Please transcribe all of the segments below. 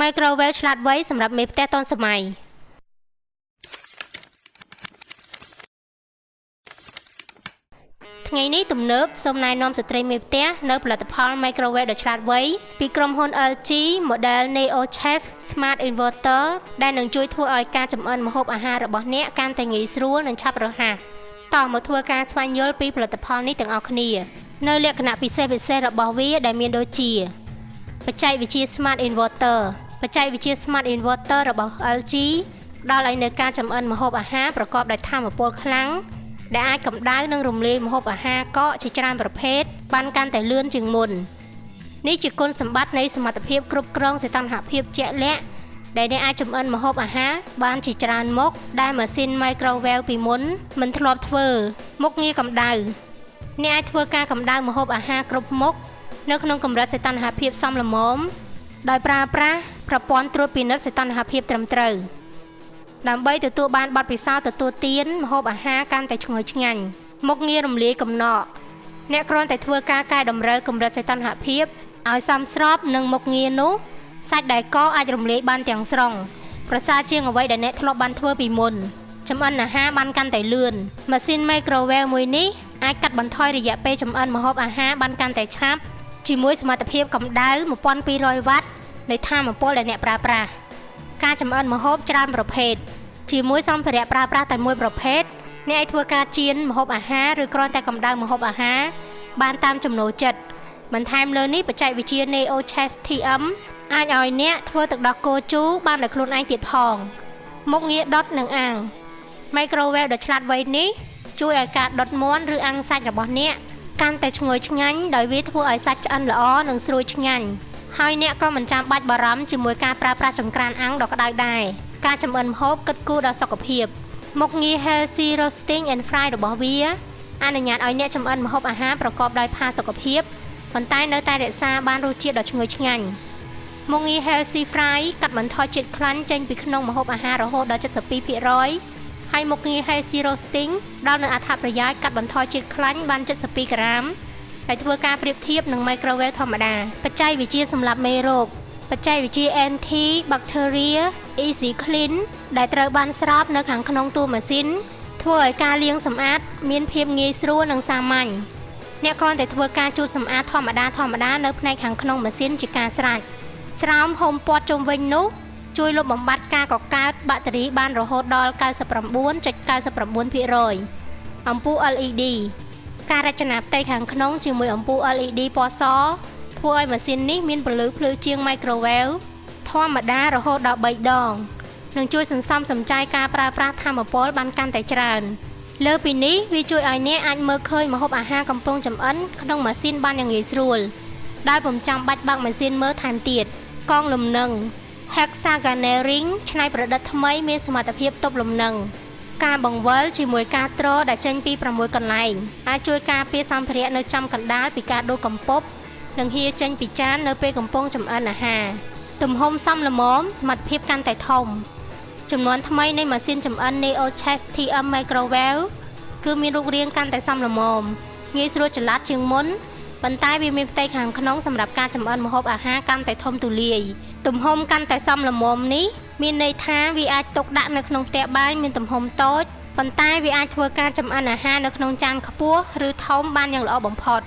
Microwave ឆ្លាតវៃសម្រាប់មេផ្ទះទាន់សម័យថ្ងៃនេះទំនើបសូមណែនាំស្ត្រីមេផ្ទះនៅផលិតផល Microwave ដ៏ឆ្លាតវៃពីក្រុមហ៊ុន LG Model NeoChef Smart Inverter ដែលនឹងជួយធ្វើឲ្យការចម្អិនម្ហូបអាហាររបស់អ្នកកាន់តែងាយស្រួលនិងឆាប់រហ័សតោះមកធ្វើការស្វែងយល់ពីផលិតផលនេះទាំងអស់គ្នានៅលក្ខណៈពិសេសរបស់វាដែលមានដូចជាបច្ចេកវិទ្យា Smart Inverter បច្ចេកវិទ្យា Smart Inverter របស់ LG ផ្ដល់ឲ្យនូវការចម្អិនម្ហូបអាហារប្រកបដោយថាមពលខ្លាំងដែលអាចកម្ដៅនិងរំលាយម្ហូបអាហារកកជាច្រើនប្រភេទបានកាន់តែលឿនជាងមុននេះជាគុណសម្បត្តិនៃសមត្ថភាពគ្រប់គ្រងសីតុណ្ហភាពជាក់លាក់ដែលអ្នកអាចចម្អិនម្ហូបអាហារបានជាច្រើនមុខដែលម៉ាស៊ីន Microwave ពីមុនមិនធ្លាប់ធ្វើមុខងារកម្ដៅអ្នកអាចធ្វើការកម្ដៅម្ហូបអាហារគ្រប់មុខនៅក្នុងកម្រិតសីតុណ្ហភាពសមល្មមដោយប្រើប្រាស់ប្រព័ន្ធត្រួតពិនិត្យសីតុណ្ហភាពត្រឹមត្រូវដើម្បីទទួលបានបទពិសោធន៍ទទួលទានម្ហូបអាហារកាន់តែឈ្ងុយឆ្ងាញ់មុខងាររំលាយកំណកអ្នកគ្រាន់តែធ្វើការកែតម្រូវកម្រិតសីតុណ្ហភាពឲ្យសមស្របនឹងមុខងារនោះសាច់ដែលកអាចរំលាយបានទាំងស្រុងប្រសើរជាងអ្វីដែលអ្នកធ្លាប់បានធ្វើពីមុនចម្អិនអាហារបានកាន់តែលឿនម៉ាស៊ីន Microwave មួយនេះអាចកាត់បន្ថយរយៈពេលចម្អិនម្ហូបអាហារបានកាន់តែឆាប់ជាមួយសមត្ថភាពកម្ដៅ 1200 វ៉ាត់នៃថាមពលដែលអ្នកប្រើប្រាស់ការចម្អិនម្ហូបច្រើនប្រភេទជាមួយសម្ភារៈប្រើប្រាស់តែមួយប្រភេទអ្នកអាចធ្វើការចៀនម្ហូបអាហារឬគ្រាន់តែកម្ដៅម្ហូបអាហារបានតាមចំណូលចិត្តបន្ថែមលើនេះបច្ចេកវិទ្យា NeoChef TM អាចឲ្យអ្នកធ្វើទឹកដោះគោជូរបានដោយខ្លួនឯងទៀតផងមុខងារដុតនិងអាំង Microwave ដ៏ឆ្លាតវៃនេះជួយឲ្យការដុតមាន់ឬអាំងសាច់របស់អ្នកកាន់តែឈ្ងុយឆ្ងាញ់ដោយវាធ្វើឲ្យសាច់ឆ្អិនល្អនិងស្រួយឆ្ងាញ់ហើយអ្នកក៏មិនចាំបាច់បារម្ភជាមួយការប្រើប្រាស់ចង្ក្រានអាំងដ៏ក្តៅដែរការចម្អិនម្ហូបគិតគូរដល់សុខភាពមុខងារ Healthy Roasting and Fry របស់វាអនុញ្ញាតឲ្យអ្នកចម្អិនម្ហូបអាហារប្រកបដោយផាសុកភាពប៉ុន្តែនៅតែរក្សាបានរសជាតិដ៏ឈ្ងុយឆ្ងាញ់មុខងារ Healthy Fry កាត់បន្ថយជាតិខ្លាញ់ចេញពីក្នុងម្ហូបអាហាររហូតដល់ 72% ហើយមុខងារ Healthy Roasting ផ្ដល់នូវអត្ថប្រយោជន៍កាត់បន្ថយជាតិខ្លាញ់បាន 72 ក្រាមដែលធ្វើការប្រៀបធៀបនឹង Microwave ធម្មតាបច្ចេកវិទ្យាសម្លាប់មេរោគបច្ចេកវិទ្យា anti-bacterial easy clean ដែលត្រូវបានស្របនៅខាងក្នុងតួម៉ាស៊ីនធ្វើឲ្យការលាងសម្អាតមានភាពងាយស្រួលនិងសាមញ្ញអ្នកគ្រាន់តែធ្វើការជូតសម្អាតធម្មតានៅផ្នែកខាងក្នុងម៉ាស៊ីនជាការស្រេចស្រោមហូមព័ទ្ធជុំវិញនោះជួយលុបបំបាត់ការកកើតបាក់តេរីបានរហូតដល់ 99.99% អំពូល LED ការរចនាផ្ទៃខាងក្នុងជាមួយអំពូល LED ពណ៌សធ្វើឲ្យម៉ាស៊ីននេះមានពន្លឺភ្លឺជាង Microwave ធម្មតារហូតដល់ 3 ដងនិងជួយសន្សំសំចៃការប្រើប្រាស់ថាមពលបានកាន់តែច្រើនលើពីនេះវាជួយឲ្យអ្នកអាចមើលឃើញម្ហូបអាហារកំពុងចម្អិនក្នុងម៉ាស៊ីនបានយ៉ាងងាយស្រួលដោយពុំចាំបាច់បើកម៉ាស៊ីនមើលថែមទៀតកងលំនឹង Hexagonal Ring ច្នៃប្រឌិតថ្មីមានសមត្ថភាពទប់លំនឹងការបង្វិលជាមួយការទ្រដែលចេញពី6កន្លែងអាចជួយការពារសម្ភារៈនៅចំកណ្ដាលពីការដួលកំពប់និងហៀចេញពីចាននៅពេលកំពុងចម្អិនអាហារទំហំសមល្មមសមត្ថភាពកាន់តែធំចំនួនថ្មីនៃម៉ាស៊ីនចម្អិន NeoChef TM Microwave គឺមានរូបរាងកាន់តែសមល្មមងាយស្រួលចល័តជាងមុនប៉ុន្តែវាមានផ្ទៃខាងក្នុងសម្រាប់ការចម្អិនម្ហូបអាហារកាន់តែធំទូលាយទំហំកាន់តែសមល្មមនេះមានន័យថាវាអាចទុកដាក់នៅក្នុងផ្ទះបាយមានទំហំតូចប៉ុន្តែវាអាចធ្វើការចម្អិនអាហារនៅក្នុងចានខ្ពស់ឬធំបានយ៉ាងល្អបំផុត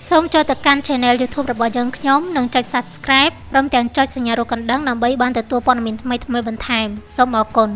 សូមចូលទៅកាន់ Channel YouTube របស់យើងខ្ញុំនិងចុច Subscribe ព្រមទាំងចុចសញ្ញារូបកណ្ដឹងដើម្បីបានទទួលព័ត៌មានថ្មីៗបន្ថែមសូមអរគុណ